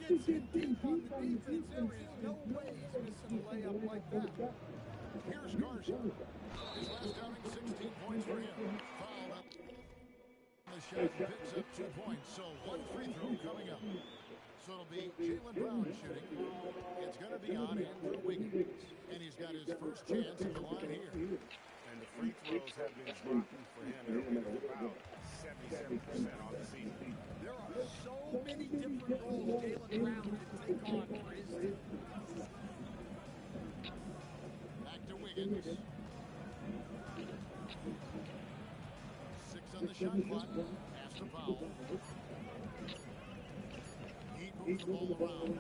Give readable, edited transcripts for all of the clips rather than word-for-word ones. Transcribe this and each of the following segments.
gets in deep on the defense. There is no way he's missing a layup like that. Here's Garza. His last outing, 16 points for him. Fouled up the shot, picks up 2 points. So one free throw coming up. So it'll be Jaylen Brown shooting. It's going to be on Andrew Wiggins. And he's got his first chance at the line here. And the free throws have been dropping for him at about 77% on the season. There are so many different roles Jaylen Brown can take on for his team. Back to Wiggins. 6 on the shot clock. Pass to Powell. He moves the ball around.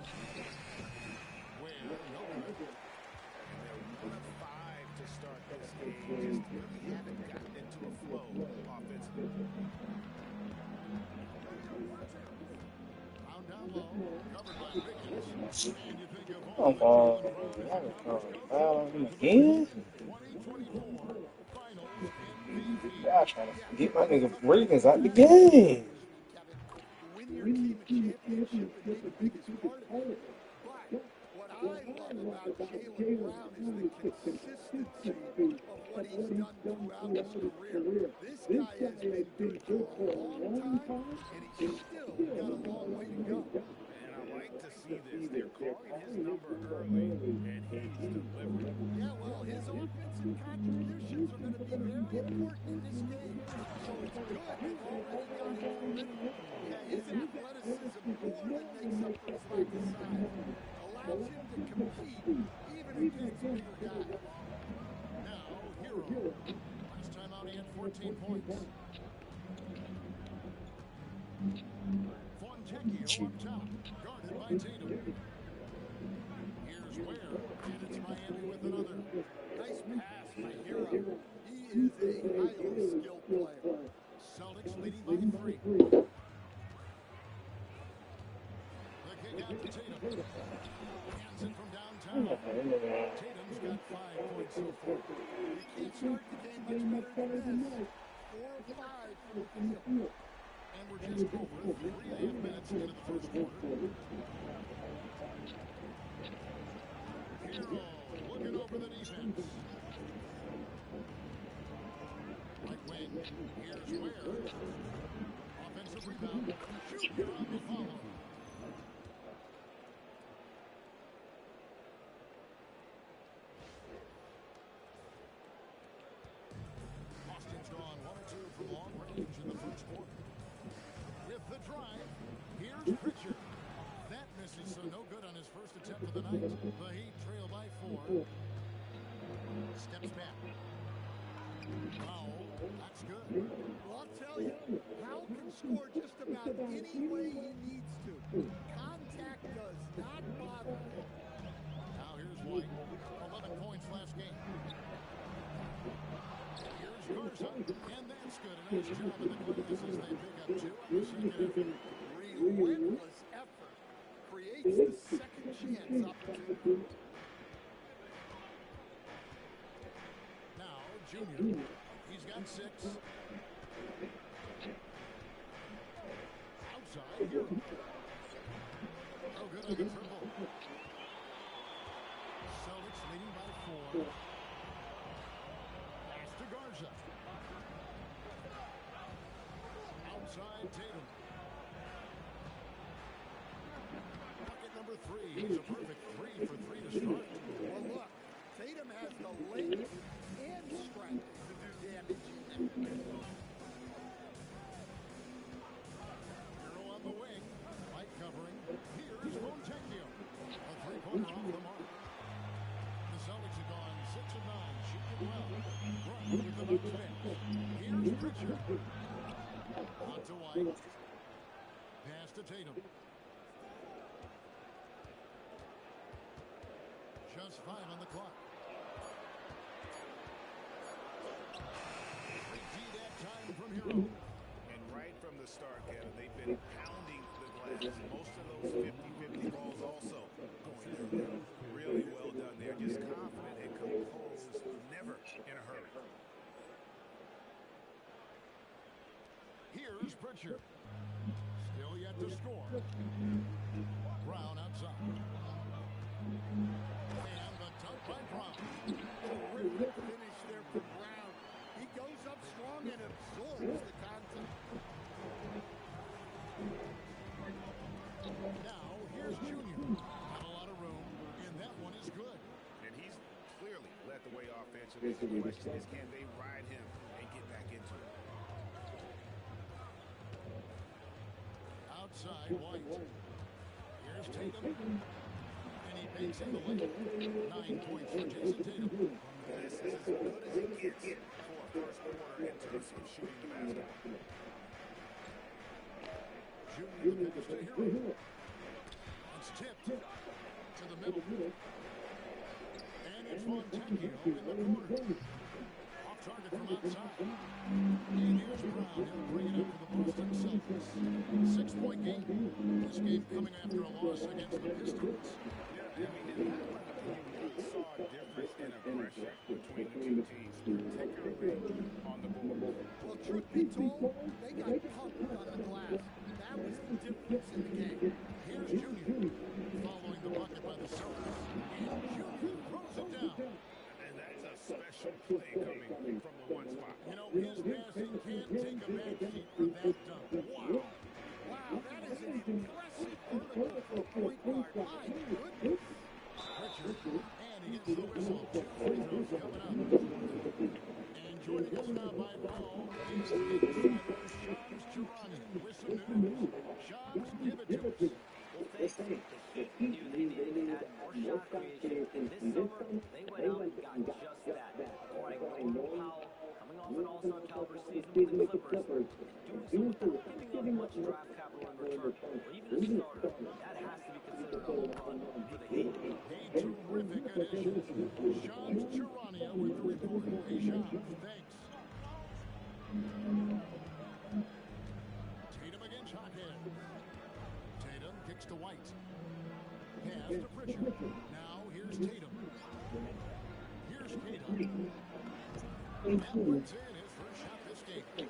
Where? No good. And they're 1 of 5 to start this game. Just really haven't gotten into a flow offensively. Brown down low. Covered by Wiggins. And you think of Come all on, again? 2024 Finals MVP. Y'all trying to get my nigga Wiggins out the game. Win your team a championship is the biggest part of it. But what I love about Jaylen Brown is the consistency of what he's done throughout his career. This guy has been good for a long time, and he's still got a long way to go. And I like to see this. They're calling his number early, and he's delivering. Yeah, well, his offensive contributions are going to be very important in this game. So it's good they've already got him ready. Yeah, his athleticism more than makes up for his lack of size. Allows him to compete even against bigger guys. Now, Hero. Last time out, he had 14 points. Fontecchio up top, guarded by Tatum. Here's Ware, and it's Miami with another. Nice pass by Hero. He is a highly skilled player. Celtics leading by 3. The kick out to Tatum. Hands it from downtown. Tatum's got 5 points so far. You can't start the game much better than this. 4 of 5 from the field. And we're just over 3.5 minutes into the first quarter. Hero looking over the defense. Right wing. Here's Ware. Offensive rebound. Shoot on the follow. Austin's gone 1 or 2 from long range in the first quarter. With the drive, here's Pritchard. That misses, so no good on his first attempt of the night. The Heat trail by 4. Steps back. Foul. That's good. Well, I'll tell you, Powell can score just about any way he needs to. Contact does not bother him. Now here's White. 11 points last game. Here's Garza, and that's good. A nice job in the glass as they pick up 2 on the second effort. Relentless effort creates the second chance opportunity. Now, Junior. He's got 6. Outside, Hero. Oh, good on the triple. Celtics leading by 4. Pass to Garza. Outside, Tatum. Bucket number 3. He's a perfect 3 for 3 to start. Well, look, Tatum has the length and strength to do damage. Hero on the wing. Light covering. Here's Fontecchio. A 3-pointer off the mark. The Celtics have gone 6 of 9, shooting well. Brown with the bounce pass. Here's Pritchard. Out to White. Pass to Tatum. Just 5 on the clock. 3D that time from Hero. And right from the start, Kevin, they've been pounding the glass. Most of those 50-50 balls also going through. Really well done there. Just confident and composed, never in a hurry. Here's Pritchard. Still yet to score. Brown Now, here's Junior. Not a lot of room, and that one is good. And he's clearly led the way offensively. The question is, can they ride him and get back into it? Outside, White. Here's Tatum. And he banks in the lane. 9 points for Jason Tatum. This is as good as it gets for a first quarter in terms of shooting the basketball. Junior the pass to Hero. It's tipped to the middle. And it's Fontecchio in the corner. Off target from outside. And here's Brown. He'll bring it up for the Boston Celtics. 6-point game. This game coming after a loss against the Pistons. Yeah, I mean, in my opinion, we saw a difference in aggression between the two teams, particularly on the board. Well, truth be told, they got pumped on the glass. That was the difference in the game. Here's Junior. Following the bucket by the Celtics. And Junior throws it down. And that's a special play coming from the one spot. You know, his passing can't take a back seat for that dunk. Wow. Wow, that is an impressive vertical from point guard. My goodness. Richard. And he gets the whistle. 2 free throws coming up. And joining us now by phone is insider Shams Charania with some news. Shams, give it to us. Well, thanks. They knew they needed to add more shot creation, and this summer, they went out and got just that. Acquiring Norman Powell, coming off an all-star caliber season with the Clippers, and doing so without giving up much draft capital in return, or even a starter. That has to be considered a home run for the Heat. A terrific addition. Shams Charania with the report. Hey, Shams, thanks. Tatum against Hawkhead. Tatum kicks to White. Pass to Pritchard. Now here's Tatum. Here's Tatum. Edwards in his first shot this game. The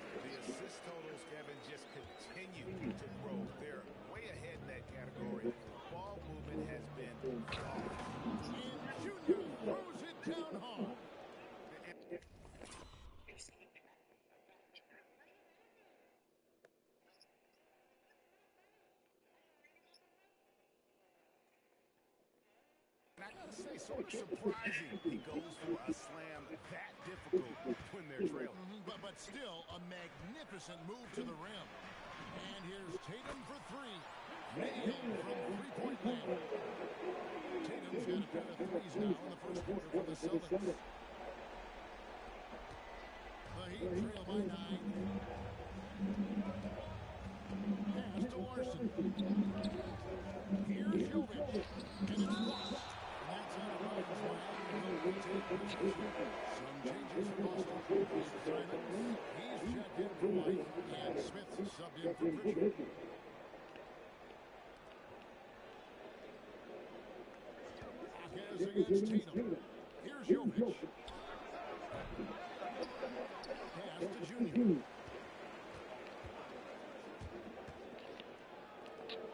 assist totals, Kevin, just continue to grow. They're way ahead in that category. Ball movement has been flawless. And Junior throws it down hard. I gotta say, sort of surprising he goes for a slam that difficult when they're trailing. But still, a magnificent move to the rim. And here's Tatum for 3. Made from three-point land. Tatum's got a pair of threes now in the first quarter for the Celtics. The Heat trail by 9. Pass to Larson. Here's Jovic. And it's blocked. And that's out of bounds by Allen. Some changes for Boston. He's checked in for White. And Smith subbed in for Pritchard. Hawkes against Tatum. Here's Jovic. Pass to Junior.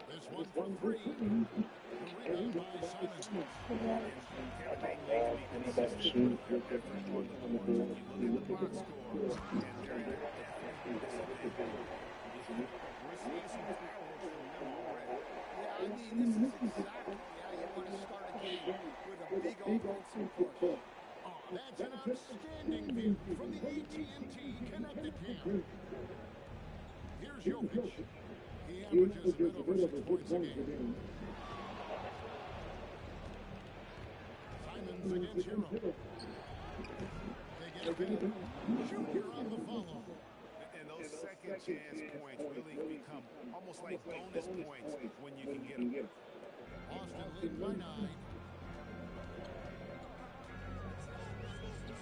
This one for 3. The rebound by Simons. Yeah, I mean, this is exactly how you want to start a game with a big offensive push. Oh, that's an outstanding view from the AT&T Connected Cam. Here's Jovic. He averages a bit over 6 points a game. Simons against Hero. They get it back. Junior on the follow. And those second chance points really become almost like bonus points when you can get them. Boston lead by 9.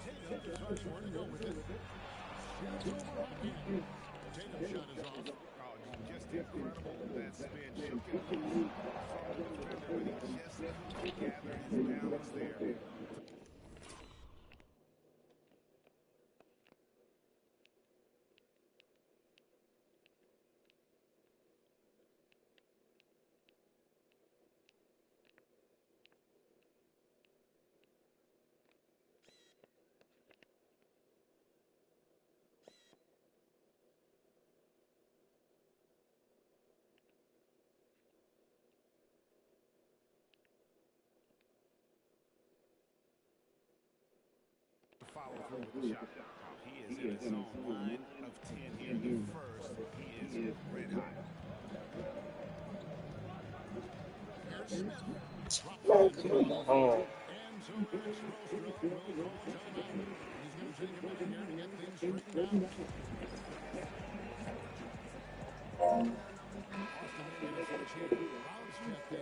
Tatum decides where to go with it. Shoots over Hawkins. Tatum's shot is off. Oh, just incredible that spin. Shook it loose from the defender, but he just couldn't gather his balance there. He is in his own line of 10 here in the first. He is red hot. Here's Smith. Oh, come on. And so Max Rostrup will call timeout. He's going to take a minute here to get things straightened out. Austin in the switch here. Brown's checked in.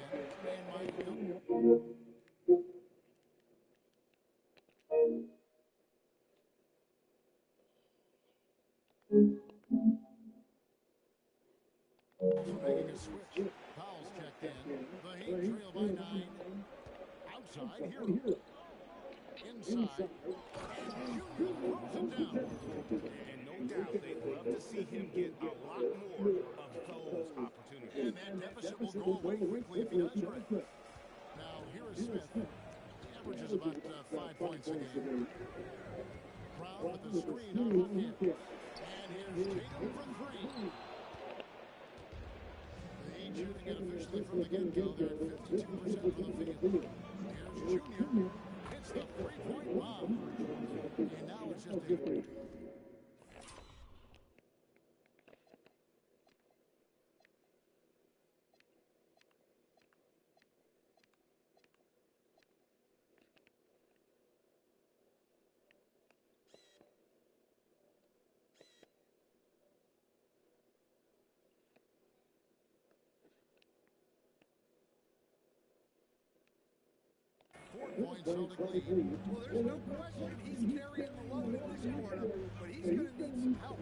And MyCareer. Also making a switch. Powell's checked in. The Heat trail by 9. Outside, here. Inside. And Junior throws it down. And no doubt, they'd love to see him get a lot more of those opportunities. And that deficit will go away quickly if he does right. Now, here is Smith. He averages about 5 points a game. Brown with the screen on Hawkins. And here's Tatum from 3. The Heat shooting it officially from the get-go. They're at 52% from the field. Here's Junior. Hits the three-point bomb. And now it's just a... 4 points on the lead. Well, there's no question he's carrying the load in this quarter, but he's going to need some help.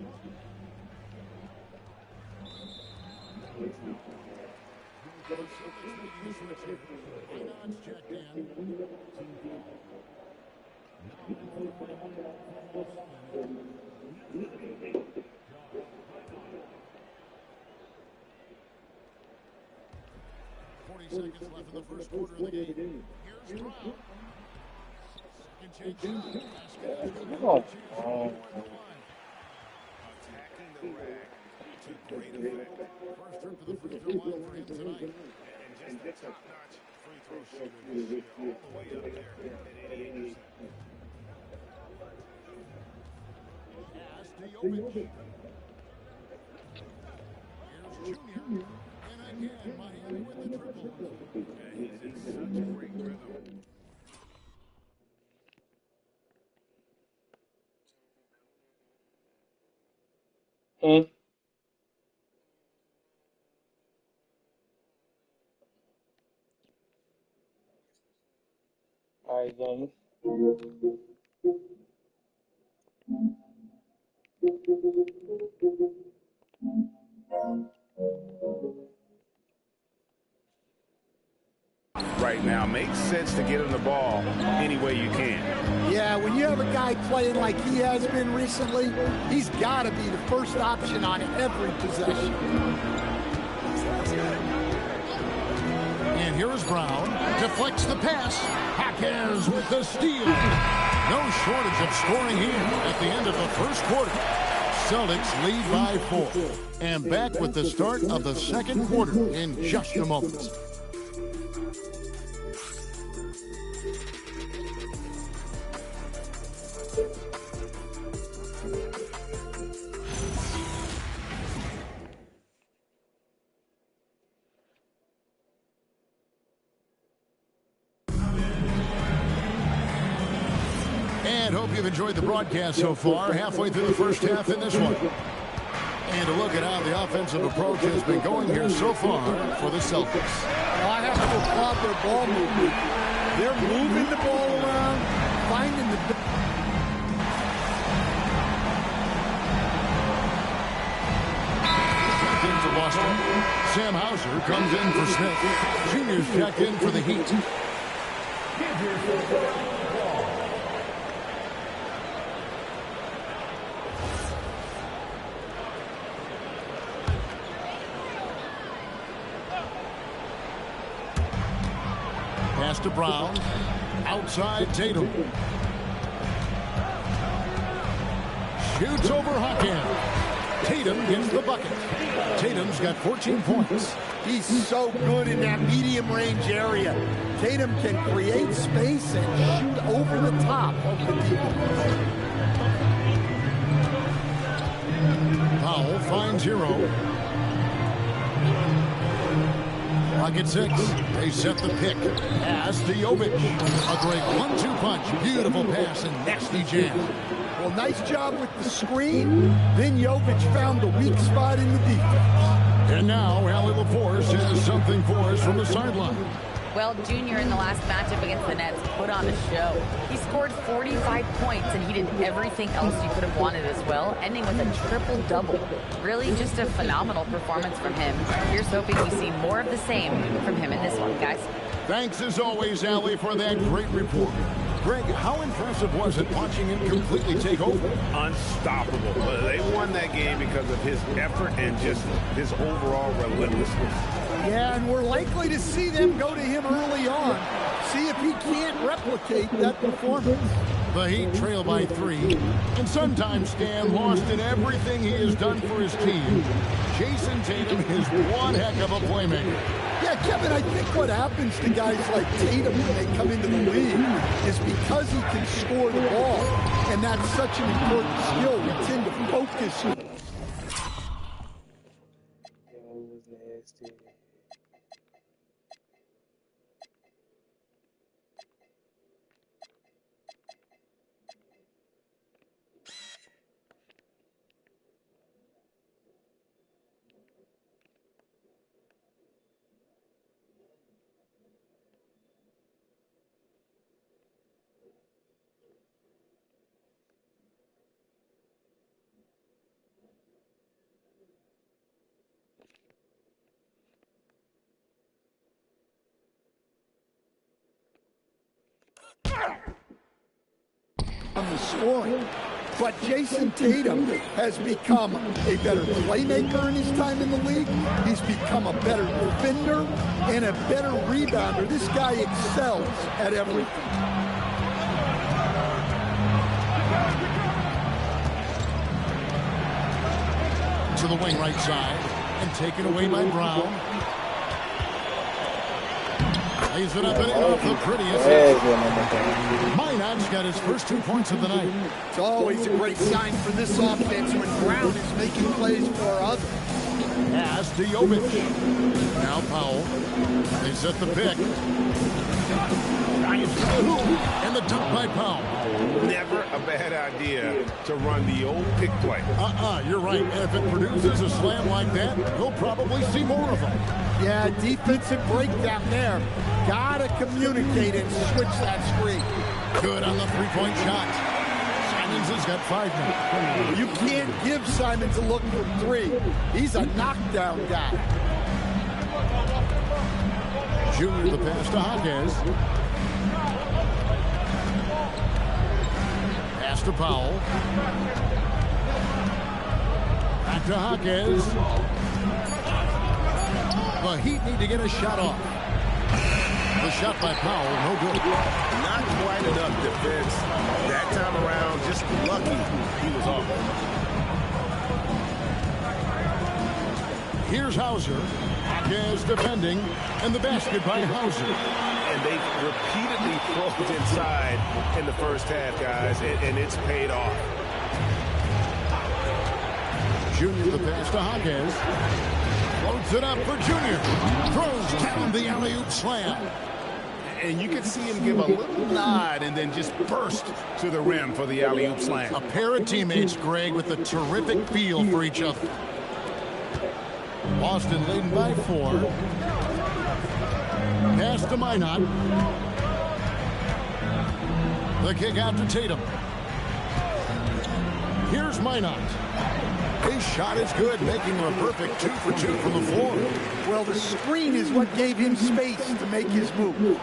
Inon's checked in. 40 seconds left in the first quarter of the game. Here's Brown. Second chance. Come on. Attacking the rack to great effect. First trip to the free throw line for him tonight. And just a top-notch free throw shooter this year, all the way up there at 88%. Pass to Jovic. Here's Junior. And again, Miami with the triple. Yeah, he's in such a great rhythm. All right, gang. Right now, makes sense to get him the ball any way you can. Yeah, when you have a guy playing like he has been recently, he's got to be the first option on every possession. And here is Brown. Deflects the pass. Hawkins with the steal. No shortage of scoring here at the end of the first quarter. Celtics lead by 4. And back with the start of the second quarter in just a moment. And hope you've enjoyed the broadcast so far. Halfway through the first half in this one. And a look at how the offensive approach has been going here so far for the Celtics. Well, I have to applaud their ball movement. They're moving the ball around, finding the... Checked in for Boston. Sam Hauser comes in for Smith. Junior's checked in for the Heat. Pass to Brown. Outside Tatum. Shoots over Hawkins. Tatum gets the bucket. Tatum's got 14 points. He's so good in that medium range area. Tatum can create space and shoot over the top of the defense. Powell finds Hero. Pocket 6. They set the pick. Pass to Jovic. A great 1-2 punch. Beautiful pass and nasty jam. Well, nice job with the screen. Then Jovic found the weak spot in the defense. And now, Allie LaForce has something for us from the sideline. Well, Junior in the last matchup against the Nets put on a show. He scored 45 points, and he did everything else you could have wanted as well, ending with a triple-double. Really just a phenomenal performance from him. Here's hoping we see more of the same from him in this one, guys. Thanks as always, Allie, for that great report. Greg, how impressive was it watching him completely take over? Unstoppable. They won that game because of his effort and just his overall relentlessness. Yeah, and we're likely to see them go to him early on. See if he can't replicate that performance. The Heat trail by 3. And sometimes, Stan, lost in everything he has done for his team, Jason Tatum is one heck of a playmaker. Yeah, Kevin, I think what happens to guys like Tatum when they come into the league is because he can score the ball, and that's such an important skill, we tend to focus. On the scoring, but Jason Tatum has become a better playmaker in his time in the league. He's become a better defender and a better rebounder. This guy excels at everything. To the wing right side and taken away by Brown. Lays it up and off the prettiest. Minot's got his first 2 points of the night. It's always a great sign for this offense when Brown is making plays for others. Pass to Jovic. Now Powell. They set the pick. And the dunk by Powell. Never a bad idea to run the old pick play. You're right. And if it produces a slam like that, we'll probably see more of them. Yeah, defensive breakdown there. Gotta communicate and switch that screen. Good on the three-point shot. Simons has got 5 now. You can't give Simons a look for 3. He's a knockdown guy. Junior the pass to Hawkins. Pass to Powell. Back to Hawkins. The Heat need to get a shot off. The shot by Powell, no good. Not quite enough defense. That time around, just lucky he was off. Here's Hauser. Hawkins defending, and the basket by Hauser. And they repeatedly closed inside in the first half, guys, and it's paid off. Junior the pass to Hawkins. Floats it up for Junior. Throws down the alley-oop slam. And you can see him give a little nod and then just burst to the rim for the alley-oop slam. A pair of teammates, Greg, with a terrific feel for each other. Boston leading by 4. Pass to Minot. The kick out to Tatum. Here's Minot. His shot is good, making him a perfect 2 for 2 from the floor. Well, the screen is what gave him space to make his move.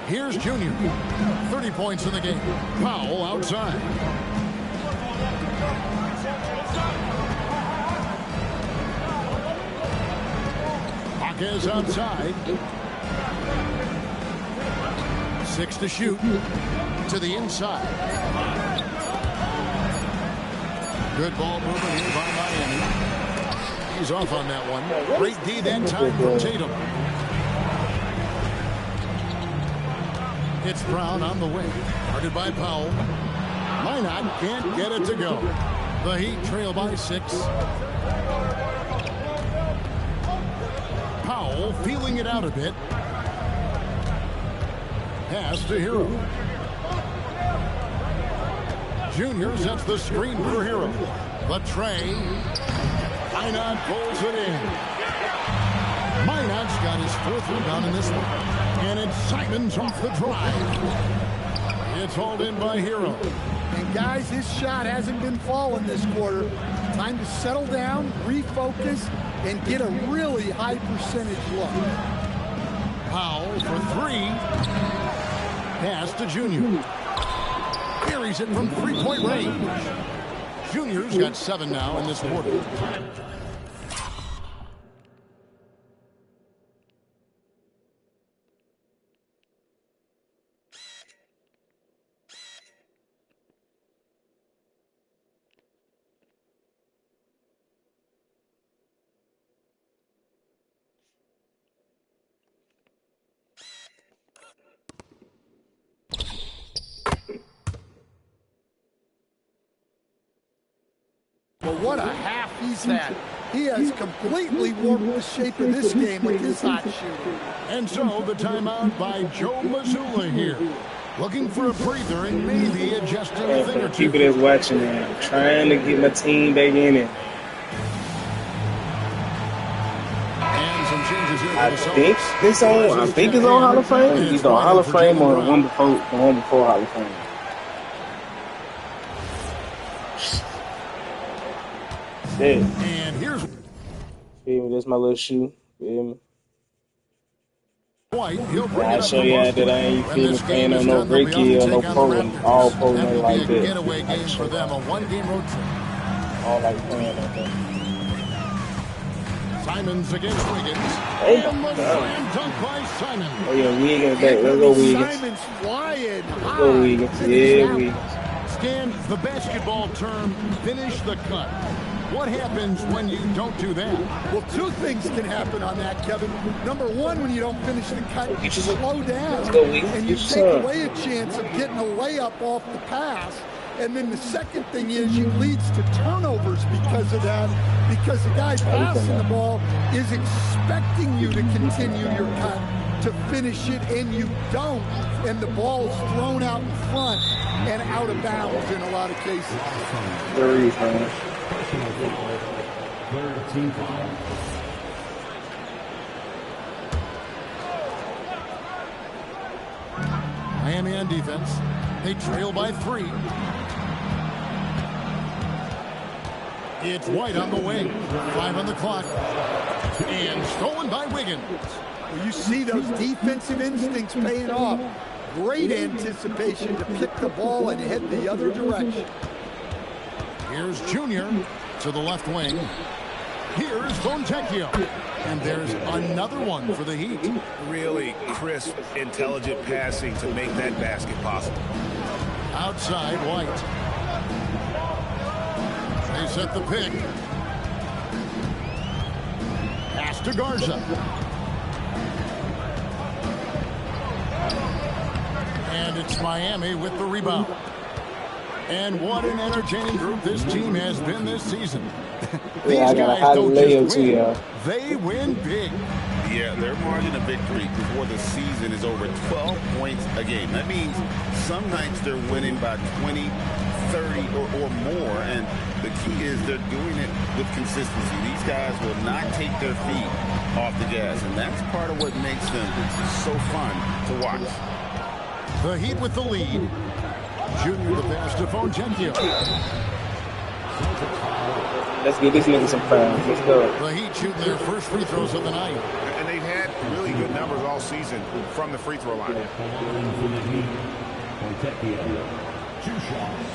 Here's Junior. 30 points in the game. Powell outside. Hawkins outside. 6 to shoot. To the inside. Good ball movement here by Miami. He's off on that one. Great D that time from Tatum. It's Brown on the wing. Guarded by Powell. Minot can't get it to go. The Heat trail by 6. Powell feeling it out a bit. Pass to Hero. Junior sets the screen for Hero. The tray. Minot pulls it in. Minot's got his 4th rebound in this one. And it's Simons off the drive. It's hauled in by Hero. And guys, his shot hasn't been falling this quarter. Time to settle down, refocus, and get a really high percentage look. Powell for 3. Pass to Junior. Carries it from 3-point range. Junior's got 7 now in this quarter. But what a half he's had. He has completely warped the shape of this game with his hot shooting. And so the timeout by Joe Mazzulla here. Looking for a breather and maybe adjusting a thing or two. People that's watching it, I'm trying to get my team back in it. And some changes here I think it's on Hall of Fame. He's on Hall of Fame or the one before Hall of Fame. Shit. And here's Feel me? That's my little shoe. Feel me? White. He'll bring it I'll up show the you post. that I ain't When feel me this game playing is on no done, they'll be breaky off or to no take on pro the and Raptors. all pro That nothing will like be a that. getaway game for them, a one-game road trip. All like playing like that. Simons against Wiggins. Oh And my the God. slam dunk by Simons. Oh yeah, Wiggins back. Let's go Wiggins. Simons flying Let's high. go Wiggins. Yeah, Wiggins. Scan the basketball term, finish the cut. What happens when you don't do that? Well, 2 things can happen on that, Kevin. Number 1, when you don't finish the cut, you slow down. Let's go, Wiggins. And you Get take some. away a chance of getting a layup off the pass. And then the second thing is it leads to turnovers because of that, because the guy passing the ball is expecting you to continue your cut, to finish it, and you don't, and the ball's thrown out in front and out of bounds in a lot of cases. There he is, man. Miami on defense. They trail by 3. It's White on the wing. 5 on the clock. And stolen by Wiggins. Well, you see those defensive instincts paying off. Great anticipation to pick the ball and head the other direction. Here's Junior to the left wing. Here's Fontecchio. And there's another one for the Heat. Really crisp, intelligent passing to make that basket possible. Outside, White. They set the pick. Pass to Garza. And it's Miami with the rebound. And what an entertaining group this team has been this season. These Yeah, I got a guys hot don't layup just too, win, y'all. they win big. Yeah, their margin of victory before the season is over 12 points a game. That means some nights they're winning by 20, 30, or more. And the key is they're doing it with consistency. These guys will not take their feet off the gas. And that's part of what makes them so fun to watch. The Heat with the lead. Junior the pass to Fontecchio. Let's get this nigga some fouls. Let's go. The Heat shooting their first free throws of the night. And they've had really good numbers all season from the free throw line. Two shots.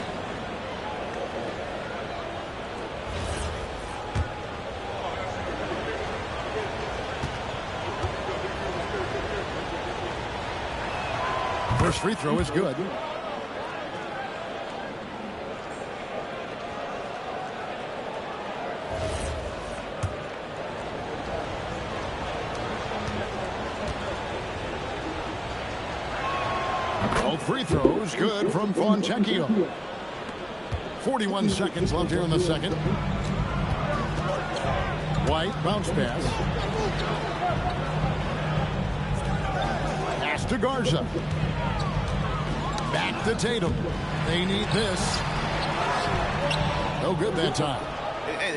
First free throw is good. Both free throws good from Fontecchio. 41 seconds left here in the second. White, bounce pass. Pass to Garza. Back to Tatum. They need this. No good that time.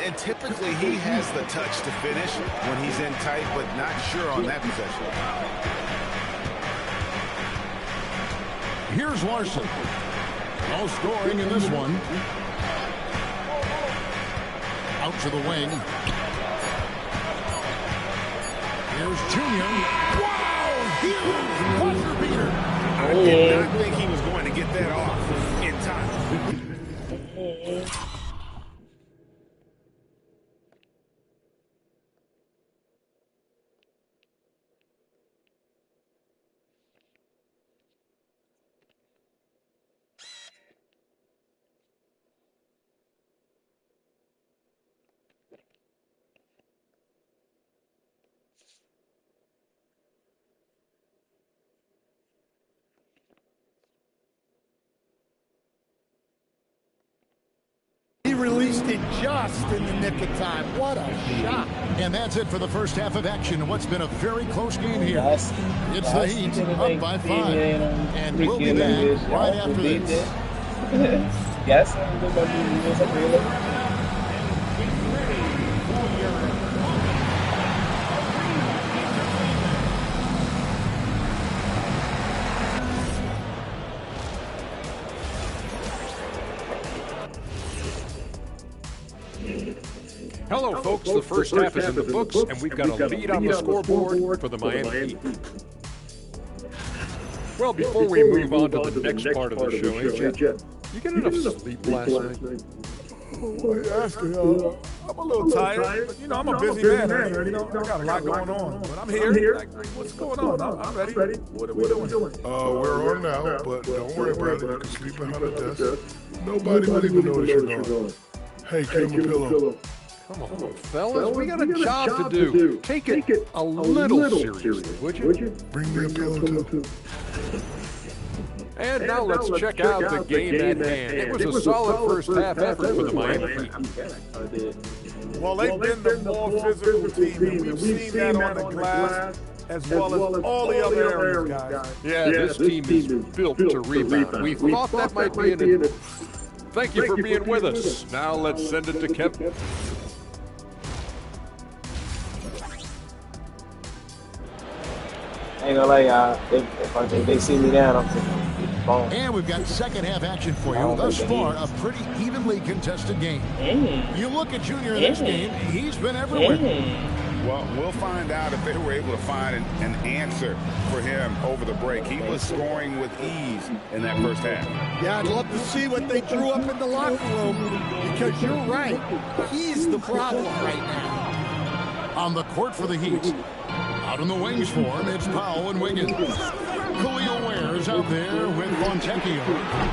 And typically he has the touch to finish when he's in tight, but not sure on that possession. Here's Larson. No scoring in this one. Out to the wing. Here's Junior. Wow! Huge buzzer beater. I did not think he was going to get that off in time. He released it just in the nick of time. What a shot. And that's it for the first half of action in what's been a very close game here. It's the Heat up by 5. And we'll be back right after this. Yes. Hello, folks. The first half is in the books, and we've got a lead on the scoreboard for the Miami Heat. Well, before we move on to the next part of the show, AJ, you get enough sleep last night? I'm a little tired, but, I'm a busy man. I got a lot going on. But I'm here. Like, what's going on? I'm ready. What are we doing? We're on now, but don't worry about it. You can sleep behind the desk. Nobody will even notice you're gone. Hey, give him a pillow. Come on, fellas. We got a job to do. Take it a little seriously, would you? Bring me a pillow, too. And now let's check out the game at hand. It was a solid first half effort for the Miami Heat. Well, they've been the more physical team, and we've seen that on the glass as well as all the other areas, guys. Yeah, this team is built to rebound. We thought that might be an... Thank you for being with us. Now let's send it to Kevin. I ain't gonna lie, y'all. If they see me down, I'm just phone. And we've got second half action for you. Thus far, a pretty evenly contested game. You look at Junior in this game, he's been everywhere. Well, we'll find out if they were able to find an answer for him over the break. He was scoring with ease in that first half. Yeah, I'd love to see what they drew up in the locker room, because you're right. He's the problem right now. On the court for the Heat. Out in the wings for him, it's Powell and Wiggins. Khalil Ware's out there with Fontecchio.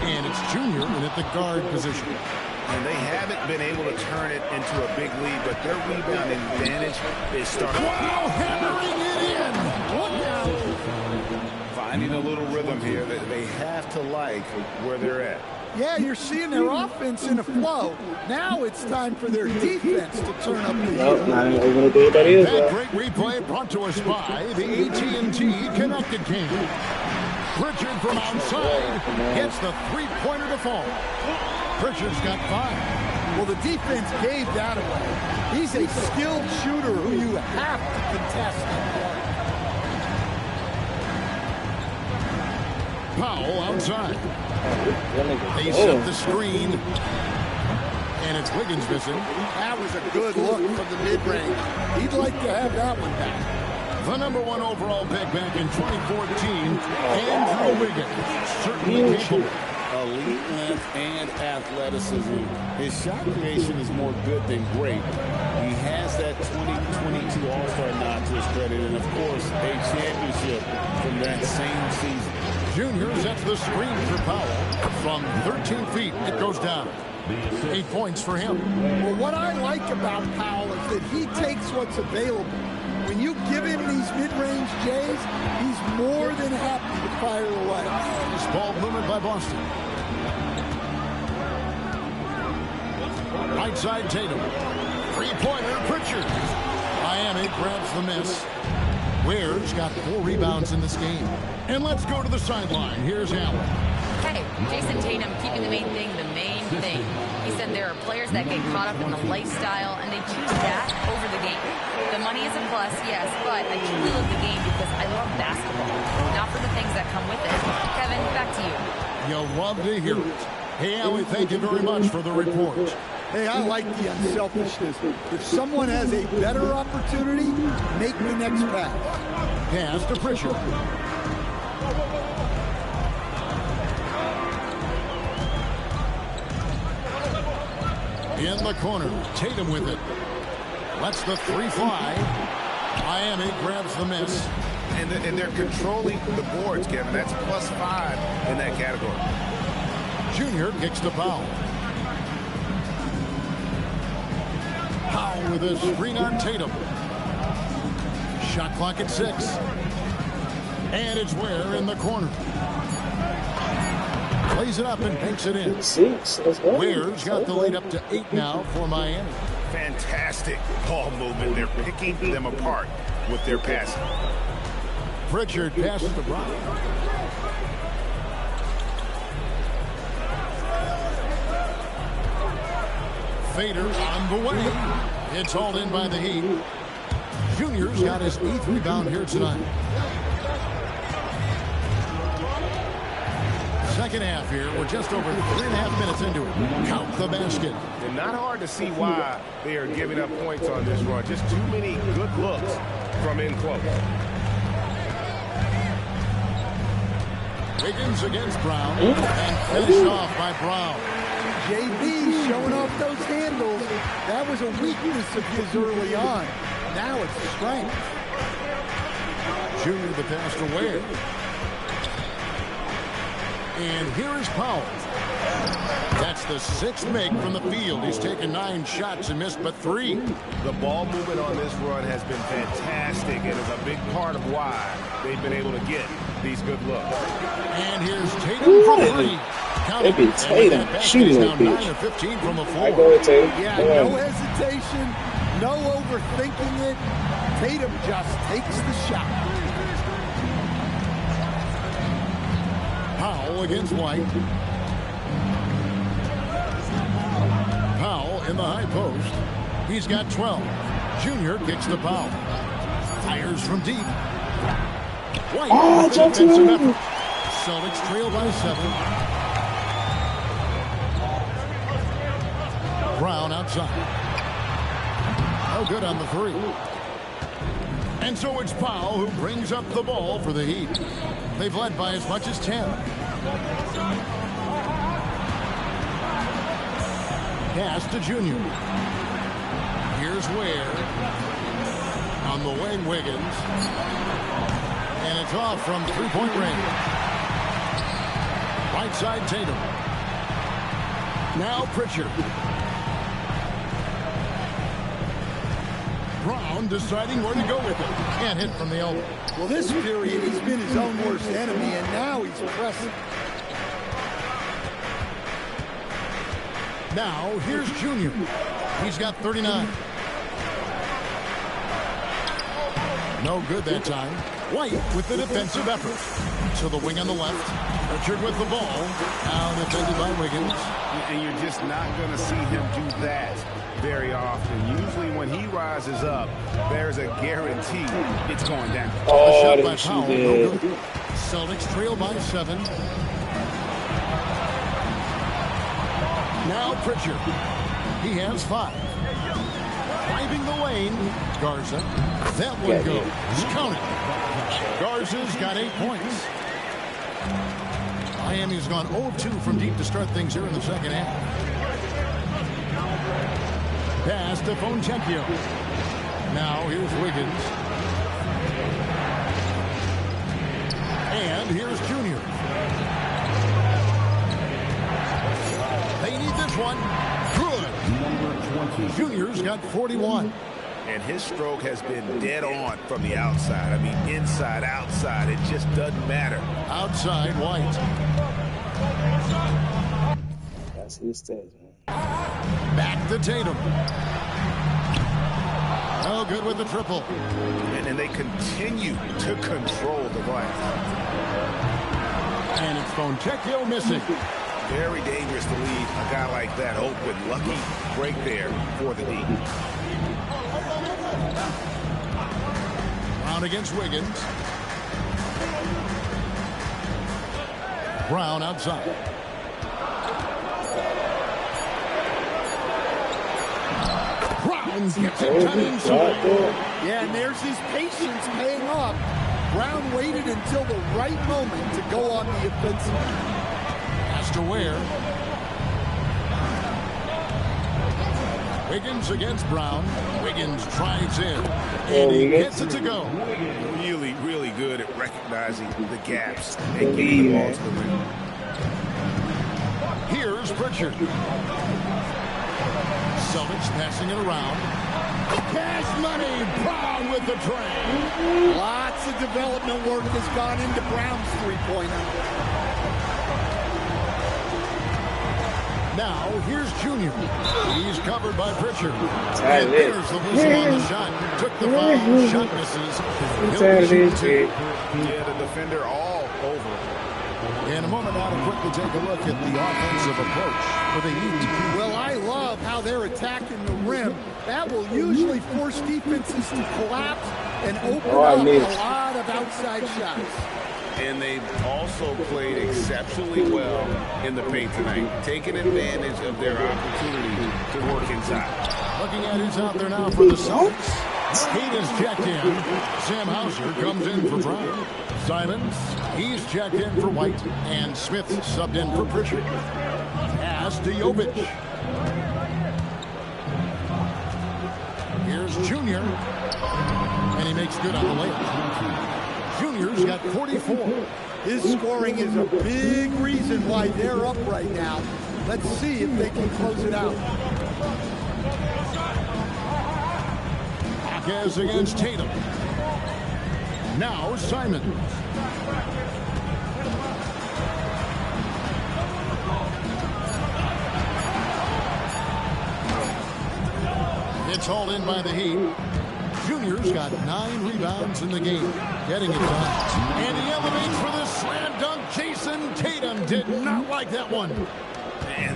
And it's Junior in at the guard position. And they haven't been able to turn it into a big lead, but their rebounding advantage is starting. Wow, hammering it in! Look out! Finding a little rhythm here that they have to like where they're at. Yeah, you're seeing their offense in a flow. Now it's time for their defense to turn up the heat. That great replay brought to us by the AT&T Connected Game. Pritchard from outside gets the three-pointer to fall. Pritchard's got 5. Well, the defense gave that away. He's a skilled shooter who you have to contest. Powell outside. They set the screen. And it's Wiggins missing. That was a good look from the mid-range. He'd like to have that one back. The #1 overall pick back in 2014, Andrew Wiggins. Certainly capable. Elite length and athleticism. His shot creation is more good than great. He has that 2022 All-Star nod to his credit, and of course, a championship from that same season. Junior sets the screen for Powell. From 13 feet, it goes down. 8 points for him. Well, what I like about Powell is that he takes what's available. When you give him these mid-range J's, he's more than happy to fire away. This ball moved by Boston. Right side Tatum. Three-pointer Pritchard. Miami grabs the miss. Ware's got 4 rebounds in this game. And let's go to the sideline. Here's Allen. Hey, Jason Tatum keeping the main thing the main thing. He said there are players that get caught up in the lifestyle and they choose that over the game. The money is a plus, yes, but I truly love the game because I love basketball, not for the things that come with it. Kevin, back to you. You'll love to hear it. Hey, Allie, thank you very much for the report. Hey, I like the unselfishness. If someone has a better opportunity, make the next pass. Pass to Pritchard. In the corner, Tatum with it. Lets the 3 fly. Miami grabs the miss. And they're controlling the boards, Kevin. That's +5 in that category. Junior kicks the foul. Powell with a screen on Tatum. Shot clock at 6. And it's Ware in the corner. Plays it up and banks it in. 6. Ware's got the lead up to 8 now for Miami. Fantastic ball movement. They're picking them apart with their passing. Pritchard passes to Brown. Fader on the way. It's hauled in by the Heat. Junior's got his 8th rebound here tonight. Second half here. We're just over 3.5 minutes into it. Count the basket. And not hard to see why they are giving up points on this run. Just too many good looks from in close. Wiggins against Brown. And finished off by Brown. JB showing off those handles. That was a weakness of his early on. Now it's a strength. Junior the pass to Ware. And here is Powell. That's the 6th make from the field. He's taken 9 shots and missed but 3. The ball movement on this run has been fantastic and is a big part of why they've been able to get these good looks. And here's Tatum for 3. It be Tatum shooting that bitch. 9 of 15 from the floor. I go with Tatum. Yeah, no hesitation, no overthinking it. Tatum just takes the shot. Powell against White. Powell in the high post. He's got 12. Junior kicks the foul. Fires from deep. White with the defensive effort. Celtics trail by 7. Brown outside. No good on the 3. And so it's Powell who brings up the ball for the Heat. They've led by as much as 10. Pass to Junior. Here's Ware. On the wing, Wiggins. And it's off from 3-point range. Right side, Tatum. Now Pritchard. Brown deciding where to go with it. Can't hit from the elbow. Well, this period, he's been his own worst enemy, and now he's pressing. Now, here's Junior. He's got 39. No good that time. White with the defensive effort. To the wing on the left. Pritchard with the ball. Now defended by Wiggins. And you're just not going to see him do that very often. Usually when he rises up, there's a guarantee it's going down. A shot by Powell. No good. Celtics trail by 7. Now Pritchard. He has 5. Driving the lane. Garza. That one goes. Count it. Garza's got 8 points. Miami's gone 0-2 from deep to start things here in the second half. Pass to Fontecchio. Now here's Wiggins. And here's Junior. They need this one. Good. Number 20. Junior's got 41. And his stroke has been dead on from the outside. I mean, inside, outside, it just doesn't matter. Outside, White. That's his stats, man. Back to Tatum. Oh, good with the triple. And they continue to control the glass. And it's Fontecchio missing. Very dangerous to leave a guy like that open. Lucky break there for the D. Brown against Wiggins. Brown outside. Brown gets it done inside. Yeah, and there's his patience paying off. Brown waited until the right moment to go on the offensive. Has to wear. Wiggins against Brown. Wiggins drives in. And he gets it to go. Really, really good at recognizing the gaps and getting the ball to the rim. Here's Pritchard. Celtics passing it around. Cash money. Brown with the tray. Lots of development work has gone into Brown's three-pointer. Now, here's Junior. He's covered by Pritchard. And there's the whistle on the shot. Took the foul. Shot misses. Yeah, the defender all over. In a moment now to quickly take a look at the offensive approach for the Heat. Well, I love how they're attacking the rim. That will usually force defenses to collapse and open up a lot of outside shots. And they've also played exceptionally well in the paint tonight, taking advantage of their opportunity to work inside. Looking at who's out there now for the Celtics. Heat is checked in. Sam Hauser comes in for Brown. Simons, he's checked in for White. And Smith subbed in for Pritchard. Pass to Jovic. Here's Junior. And he makes good on the layup. Junior's got 44. His scoring is a big reason why they're up right now. Let's see if they can close it out. Marquez against Tatum. Now Simon. It's hauled in by the Heat. Junior's got 9 rebounds in the game. Getting it done. And he elevates for the slam dunk. Jason Tatum did not like that one. Man.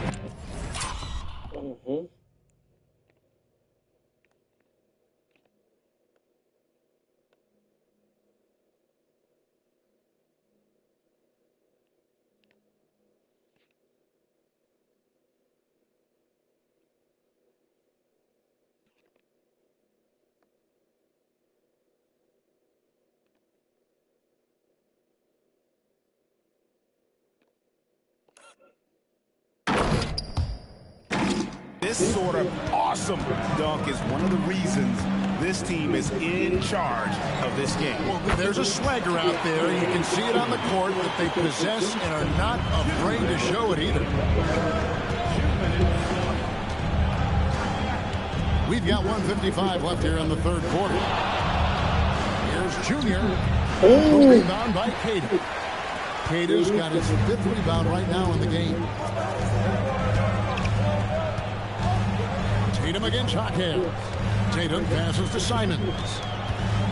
This sort of awesome dunk is one of the reasons this team is in charge of this game. Well, there's a swagger out there. You can see it on the court that they possess and are not afraid to show it either. We've got 1:55 left here in the third quarter. Here's Junior. Rebound by Caden. Caden's got his 5th rebound right now in the game. Tatum against Hawkins. Tatum passes to Simons.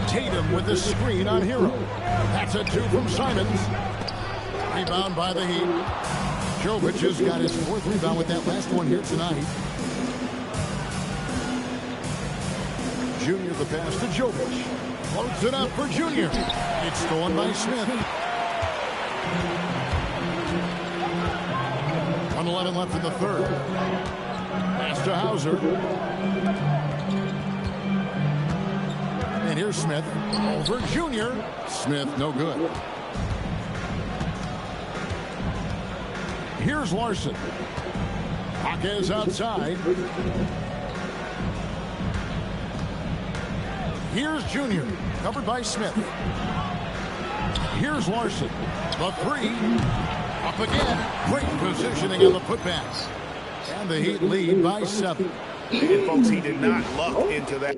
Tatum with the screen on Hero. That's a 2 from Simons. Rebound by the Heat. Jovic has got his 4th rebound with that last one here tonight. Junior the pass to Jovic. Floats it up for Junior. It's stolen by Smith. 1:11 left in the third. Pass to Hauser. And here's Smith. Over Junior. Smith, no good. Here's Larson. Hawkins outside. Here's Junior. Covered by Smith. Here's Larson. The 3. Up again. Great positioning on the putbacks. And the Heat lead by 7. And folks, he did not luck into that.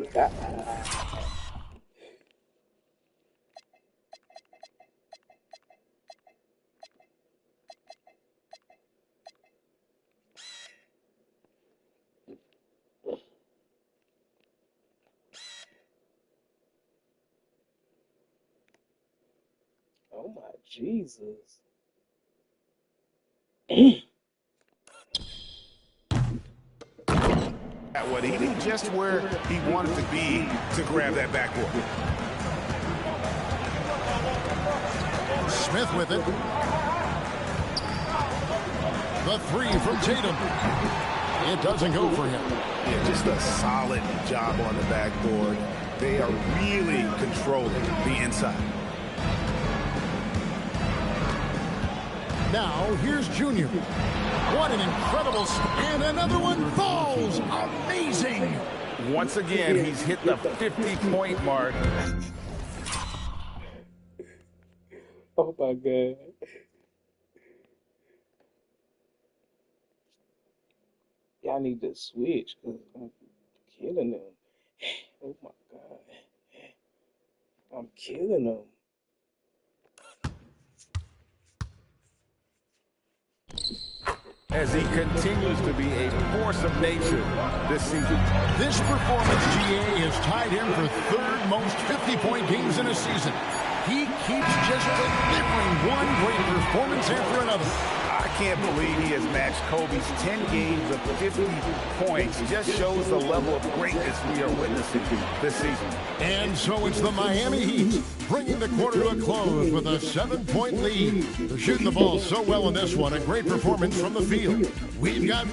Oh my Jesus. What he did just where he wanted to be to grab that backboard. Smith with it. The three from Tatum. It doesn't go for him. Yeah, just a solid job on the backboard. They are really controlling the inside. Now, here's Junior. What an incredible... And another one falls. Amazing. Once again, he's hit the 50-point mark. Oh my God. Y'all need to switch because I'm killing them. Oh my God. I'm killing them. As he continues to be a force of nature this season. This performance, GA, has tied him for third most 50-point games in a season. He keeps just delivering one great performance after another. I can't believe he has matched Kobe's 10 games of 50 points. It just shows the level of greatness we are witnessing this season. And so it's the Miami Heat bringing the quarter to a close with a 7-point lead. They're shooting the ball so well in this one. A great performance from the field. We've got...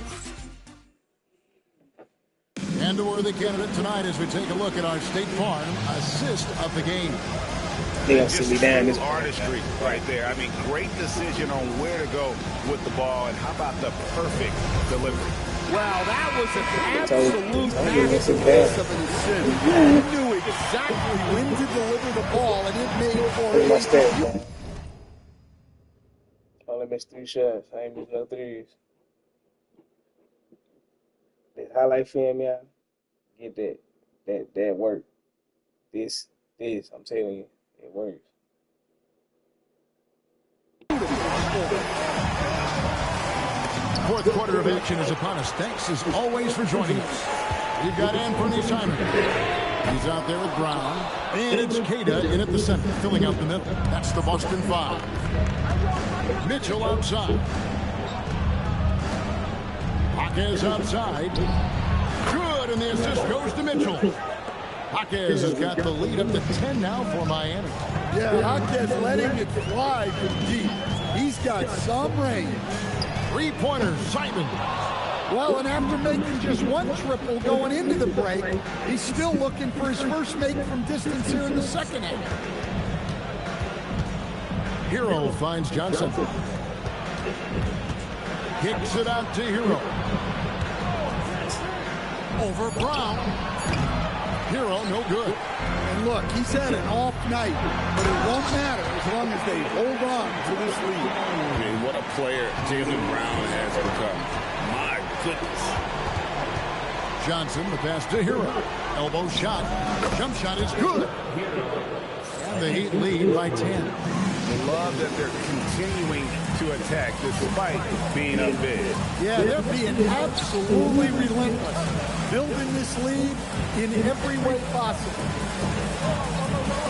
And a worthy candidate tonight as we take a look at our State Farm assist of the game. They gonna sit me down. This artistry right there. I mean, great decision on where to go with the ball, and how about the perfect delivery? Wow, that was an absolute masterpiece of an assist. He knew exactly when to deliver the ball, and it made for it. Only missed 3 shots. I ain't missed no threes. This highlight film, y'all. Get that work. This, I'm telling you, it works. Fourth quarter of action is upon us. Thanks as always for joining us. We've got Anthony Simon. He's out there with Brown. And it's Cada in at the center, filling out the middle. That's the Boston Five. Mitchell outside. Jaquez outside. Good, and the assist goes to Mitchell. Jaquez has got the lead up to 10 now for Miami. Yeah, Jaquez letting it fly from deep. He's got some range. Three-pointer, Simon. Well, and after making just one triple going into the break, he's still looking for his first make from distance here in the second half. Hero finds Johnson. Kicks it out to Hero. Over Brown. Hero, no good. And look, he's had an off night, but it won't matter as long as they hold on to this lead. I mean, what a player Jaylen Brown has become. My goodness. Johnson, the pass to Hero. Elbow shot. Jump shot is good. And the Heat lead by 10. I love that they're continuing to attack despite being up big. Yeah, they're being absolutely relentless. Building this lead in every way possible.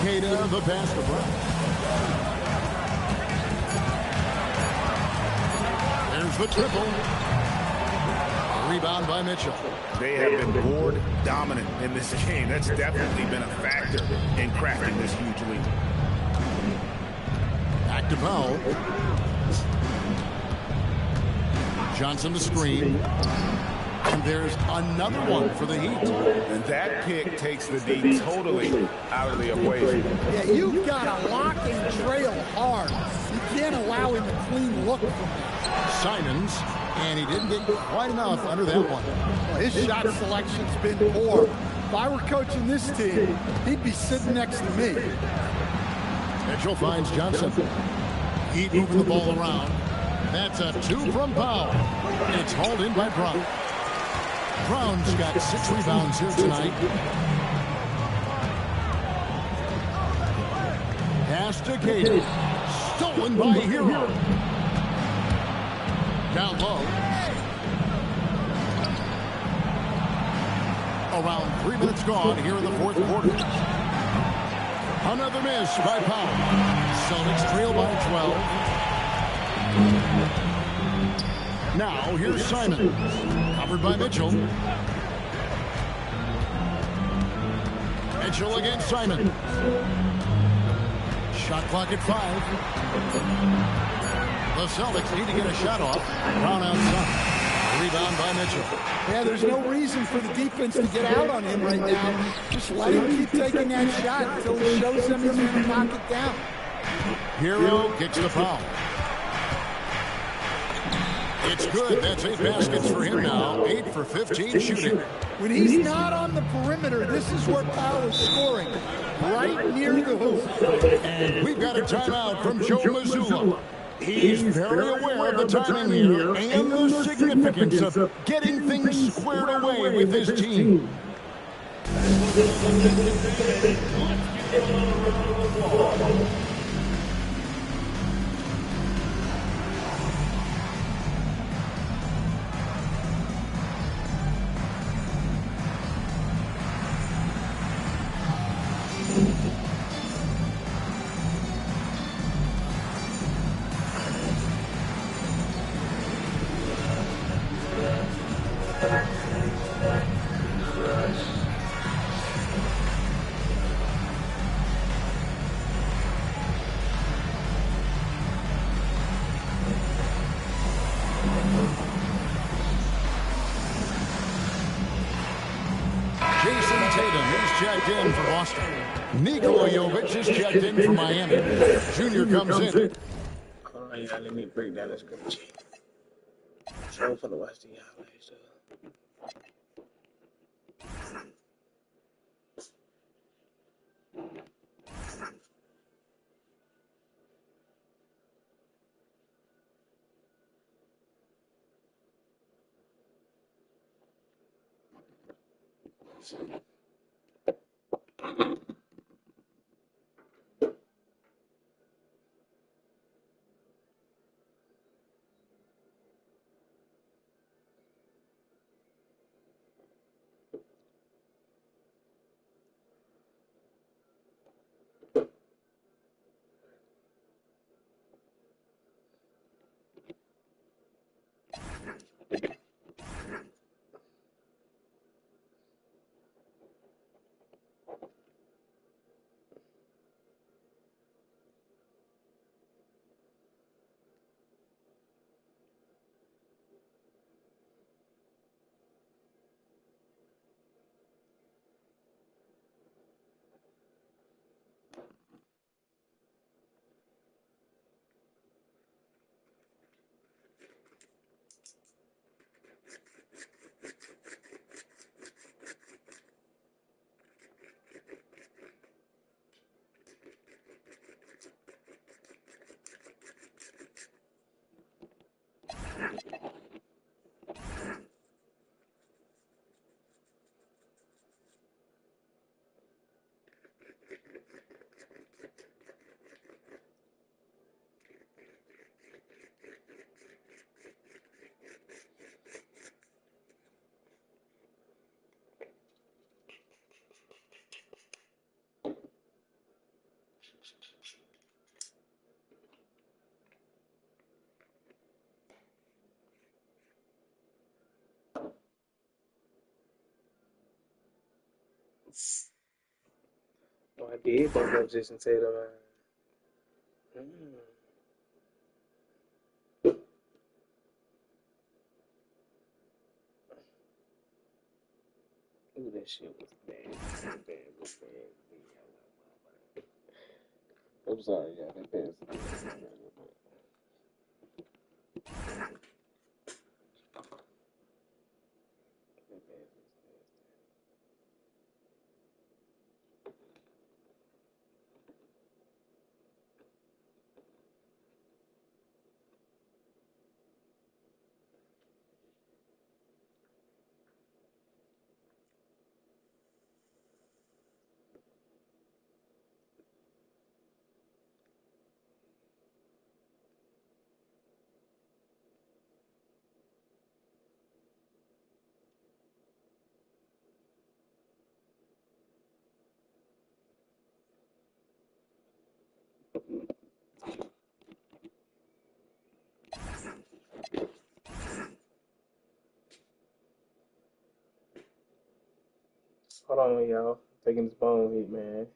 Cada, the pass to Brown. There's the triple. Rebound by Mitchell. They have been board dominant in this game. That's definitely been a factor in crafting this huge lead. Back to Powell. Johnson the screen. And there's another one for the Heat. And that pick takes the D totally out of the equation. Yeah, you've got to lock and trail hard. You can't allow him a clean look from that. Simons, and he didn't get quite enough under that one. Well, his shot selection's been poor. If I were coaching this team, he'd be sitting next to me. Mitchell finds Johnson. Heat moving the ball around. That's a 2 from Powell. It's hauled in by Brown. Brown's got 6 rebounds here tonight. Pass to Cada. Stolen by Hero. Down low. Around 3 minutes gone here in the fourth quarter. Another miss by Powell. Celtics trail by 12. Now, here's Simon. Covered by Mitchell. Mitchell against Simon. Shot clock at 5. The Celtics need to get a shot off. Brown outside. Rebound by Mitchell. Yeah, there's no reason for the defense to get out on him right now. Just let him keep taking that shot until he shows them he's going to knock it down. Hero kicks the foul. It's good. That's 8 baskets for him now. 8 for 15 shooting. When he's not on the perimeter, this is where Powell is scoring. Right near the hoop. And we've got a timeout from Joe Mazzulla. He's very aware of the timing here and the significance of getting things squared away with his team. Checked in for Boston. Nikola Jovic is checked in for Miami. Junior comes in. Hold on, y'all. Let me break down this coach. So I'm finna watch the highlights. Oh, I did think of Jason Tatum. Ooh, that shit was bad. I'm sorry, y'all. That pass. on, y'all. Taking this bone hit, man.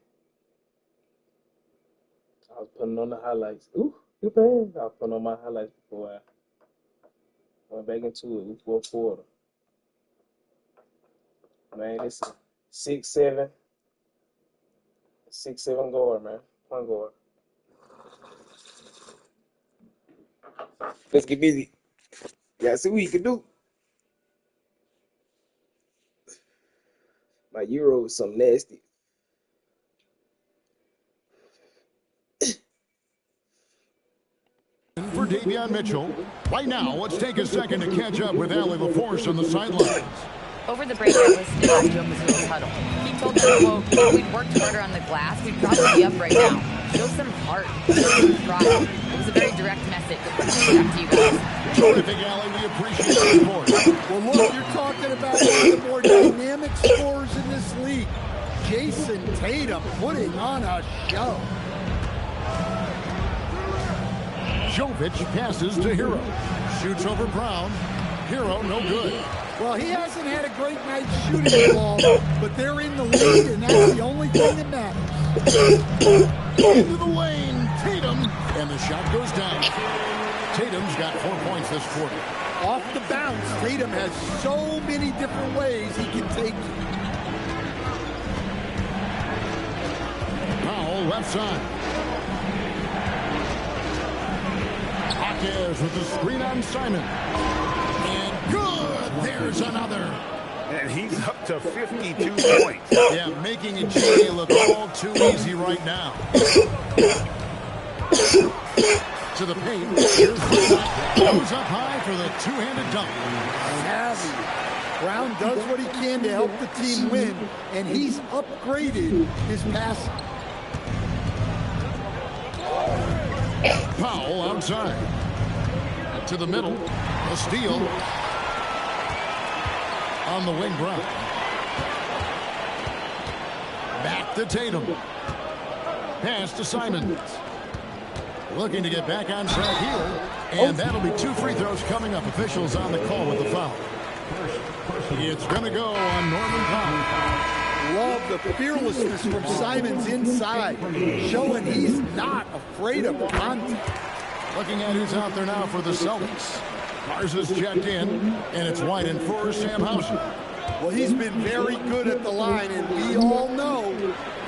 I was putting on the highlights. Ooh, good pass. I was putting on my highlights before I went back into it. Fourth quarter. Man, it's a 6'7", 6'7" guard, man. Point guard. Let's get busy. Yeah, see what you can do. My Euro is something nasty. For Davion Mitchell. Right now, let's take a second to catch up with Allie LaForce on the sidelines. Over the break, I listened to Joe Mazzulla's huddle. He told them, quote, if we'd worked harder on the glass, we'd probably be up right now. Show some heart. Show some pride. It was a very direct message. Back to you guys. Terrific, Allie. We appreciate the report. Well, look, you're talking about one of the more dynamic scorers in this league. Jason Tatum putting on a show. Jovic passes to Hero. Shoots over Brown. Hero, no good. Well, he hasn't had a great night shooting the ball, but they're in the lead, and that's the only thing that matters. Into the lane, Tatum, and the shot goes down. Tatum's got 4 points this quarter. Off the bounce, Tatum has so many different ways he can take it. Powell left side. Hawkins with the screen on Simon. And good! There's another. And he's up to 52 points. Yeah, making it GA look all too easy right now. To the paint. Here's goes up high for the two-handed dunk. Savvy. Brown does what he can to help the team win, and he's upgraded his passing. Powell outside. To the middle. A steal. On the wing, Brown. Back to Tatum. Pass to Simons. Looking to get back on track here. And that'll be 2 free throws coming up. Officials on the call with the foul. It's going to go on Norman Powell. Love the fearlessness from Simons inside, showing he's not afraid of contact. Looking at who's out there now for the Celtics. Garza's checked in, and it's White for Sam Hauser. Well, he's been very good at the line, and we all know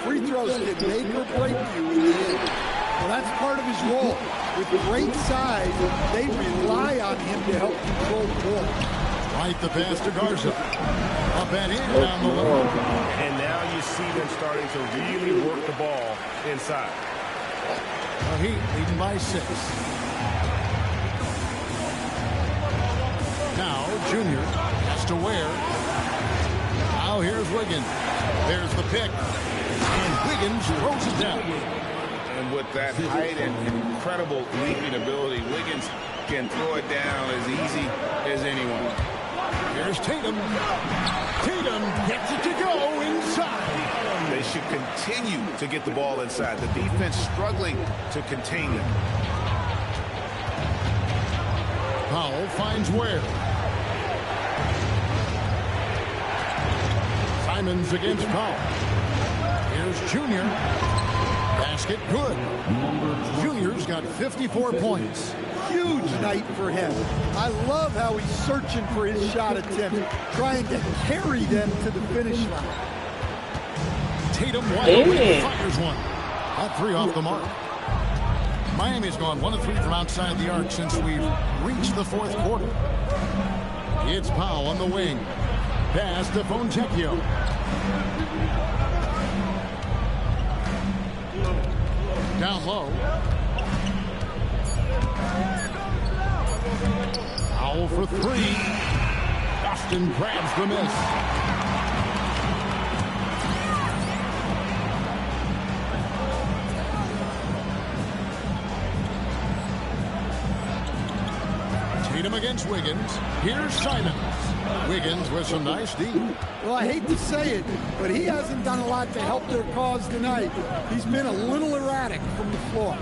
free throws can make or break you in the end. Well, that's part of his role. With great size, they rely on him to help control the ball. White the pass to Garza. Up and in down the low. And now you see them starting to really work the ball inside. The Heat leading by 6. Now, Junior has to wear. Now here's Wiggins. There's the pick. And Wiggins throws it down. And with that height and incredible leaping ability, Wiggins can throw it down as easy as anyone. Here's Tatum. Tatum gets it to go inside. They should continue to get the ball inside. The defense struggling to contain them. Powell finds Ware. Simons against Powell. Here's Junior. Basket good. Junior's got 54 points. Huge night for him. I love how he's searching for his shot attempt, trying to carry them to the finish line. Tatum wide open, fires one. That 3 off the mark. Miami's gone 1 of 3 from outside the arc since we've reached the 4th quarter. It's Powell on the wing. Pass to Fontecchio. Down low. Powell for 3. Boston grabs the miss. Tatum against Wiggins. Here's Simons. Wiggins with some nice D. Well, I hate to say it, but he hasn't done a lot to help their cause tonight. He's been a little erratic from the floor.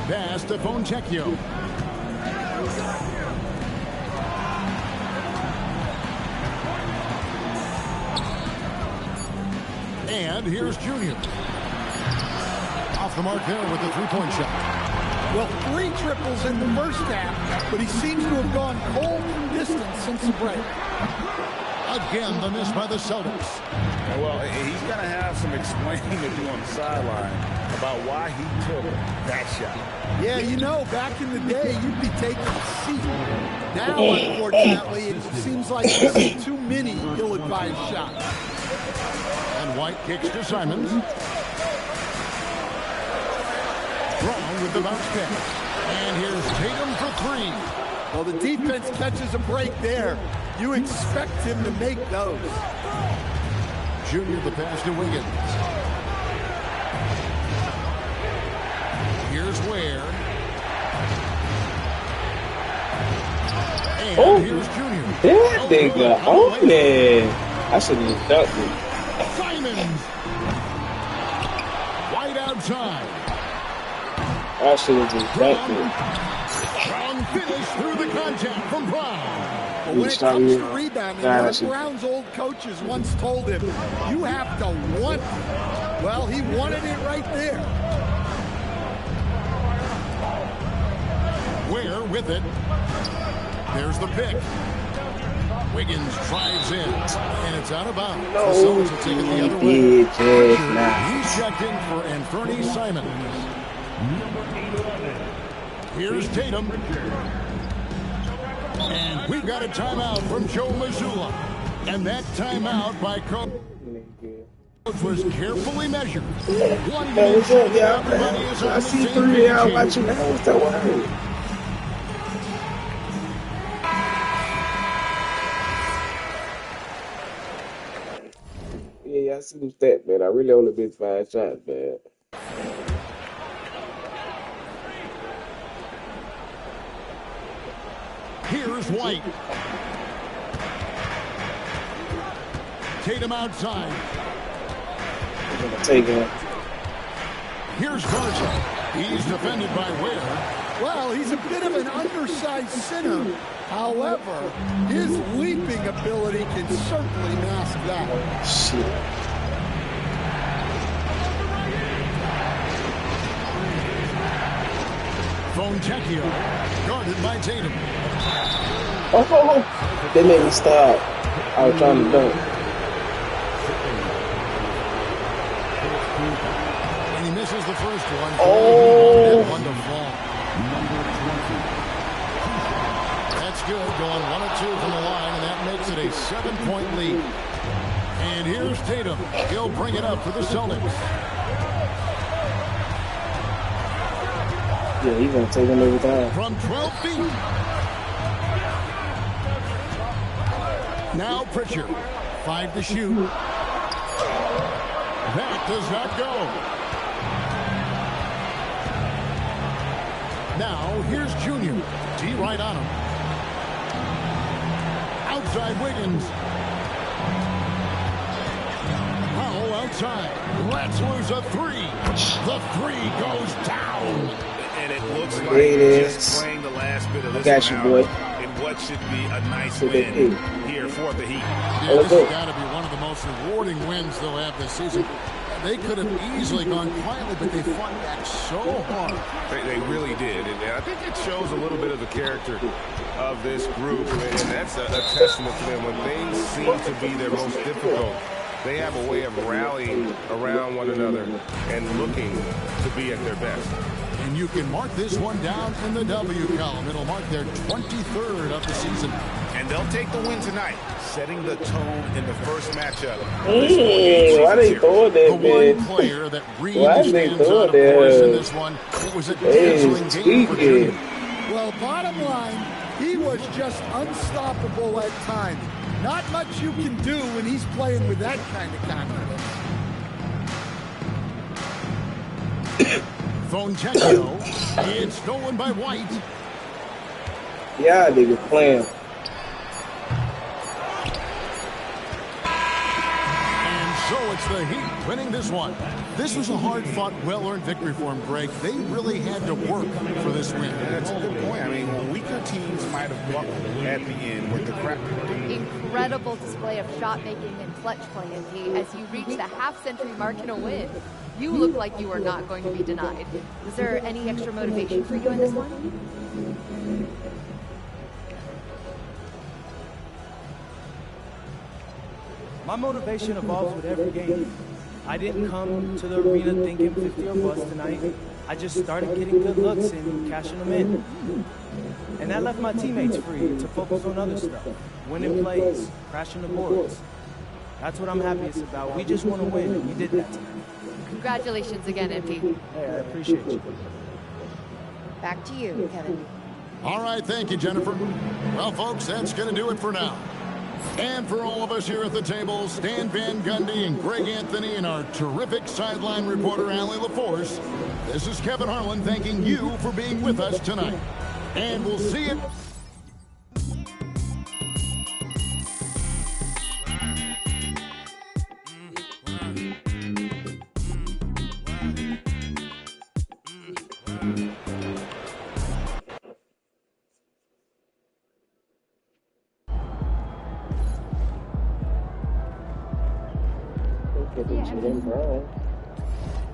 Pass to Fontecchio. And here's Junior. Off the mark there with the three-point shot. Well, 3 triples in the first half, but he seems to have gone cold from distance since the break. Again, the miss by the Celtics. Well, he's going to have some explaining to do on the sideline about why he took that shot. Yeah, you know, back in the day, you'd be taking a seat. Now, unfortunately, it seems like you see too many ill-advised shots. And White kicks to Simons. Brown with the bounce pass. And here's Tatum for 3. Well, the defense catches a break there. You expect him to make those. Junior the pass to Wiggins. Here's Ware. And here's Junior. That nigga on there. I should have dunked it. Simons. White outside. I should have just dunked it. Strong finish through the contact from Brown. But when it comes to rebounding, one of Brown's old coaches once told him, you have to want it. Well, he wanted it right there. Ware with it. There's the pick. Wiggins drives in, and it's out of bounds. The Celtics will take it the other way. He's checked in for Anthony Simons. Here's Tatum. And we've got a timeout from Joe Mazzulla. And that timeout by Coach was carefully measured. 1 minute. Everybody is on the same page. Watching that. What's that word? Yeah, I see the stat, man. I really only missed 5 shots, man. Here's White. Tatum outside. Take it. Here's Garza. He's defended by Ware. Well, he's a bit of an undersized center. However, his leaping ability can certainly mask that. Shit. Fontecchio, guarded by Tatum. Oh, they made me stop. I was trying to dunk. And he misses the first one. Oh. One to fall. That's good. Going 1 of 2 from the line, and that makes it a 7-point lead. And here's Tatum. He'll bring it up for the Celtics. Yeah, he's going to take him every time. From 12 feet. Now Pritchard. 5 to shoot. That does not go. Now here's Junior. D right on him. Outside Wiggins. Powell outside. Let's lose a 3. The 3 goes down. And it looks like just playing the last bit of this got you, boy. in what should be a nice win here for the Heat. Yeah, this has got to be one of the most rewarding wins they'll have this season. They could have easily gone quietly, but they fought back so hard. They really did. And I think it shows a little bit of the character of this group. And that's a testament to them. When things seem to be their most difficult, they have a way of rallying around one another and looking to be at their best. And you can mark this one down in the W column. It'll mark their 23rd of the season. And they'll take the win tonight, setting the tone in the first matchup. Why they throwing that, man? One player that really stands out, of course, in this one. It was a dazzling game for Junior. Well, bottom line, he was just unstoppable at times. Not much you can do when he's playing with that kind of confidence. Fontecchio. It's stolen by White. Yeah, they were playing. And so it's the Heat winning this one, This was a hard-fought, well-earned victory for them, Greg. They really had to work for this win. That's a good point. I mean, weaker teams might have buckled at the end with the crap. Incredible display of shot making and clutch play, MP, as you reach the half-century mark in a win. You look like you are not going to be denied. Was there any extra motivation for you in this one? My motivation evolves with every game. I didn't come to the arena thinking 50 or bust tonight. I just started getting good looks and cashing them in. And that left my teammates free to focus on other stuff. Winning plays, crashing the boards. That's what I'm happiest about. We just want to win, and we did that tonight. Congratulations again, MP. Hey, I appreciate you. Back to you, Kevin. All right, thank you, Jennifer. Well, folks, that's going to do it for now. And for all of us here at the table, Stan Van Gundy and Greg Anthony and our terrific sideline reporter, Allie LaForce, this is Kevin Harlan thanking you for being with us tonight. And we'll see you.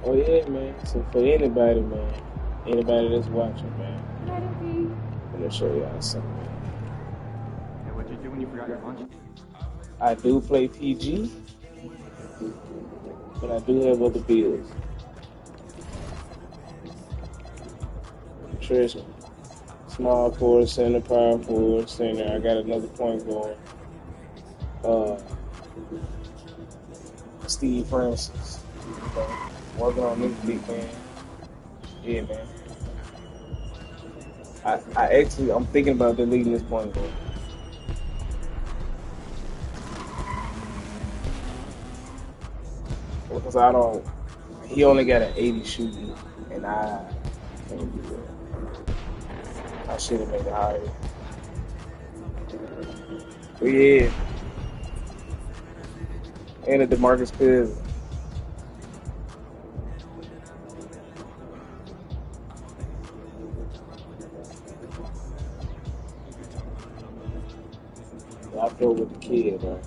Oh yeah, man. So for anybody, man, anybody that's watching, man, I'm gonna show y'all something. Hey, what'd you do when you forgot your lunch? I do play PG, but I do have other bills. Trust me. Small forward, center, power forward, center. I got another point going. Steve Francis. Working on this big man. Yeah, man. I'm thinking about deleting this point guard. Because he only got an 80 shooting, and I can't do that. I should have made it higher. But yeah. And a DeMarcus Cousins. I feel with the kid, bro.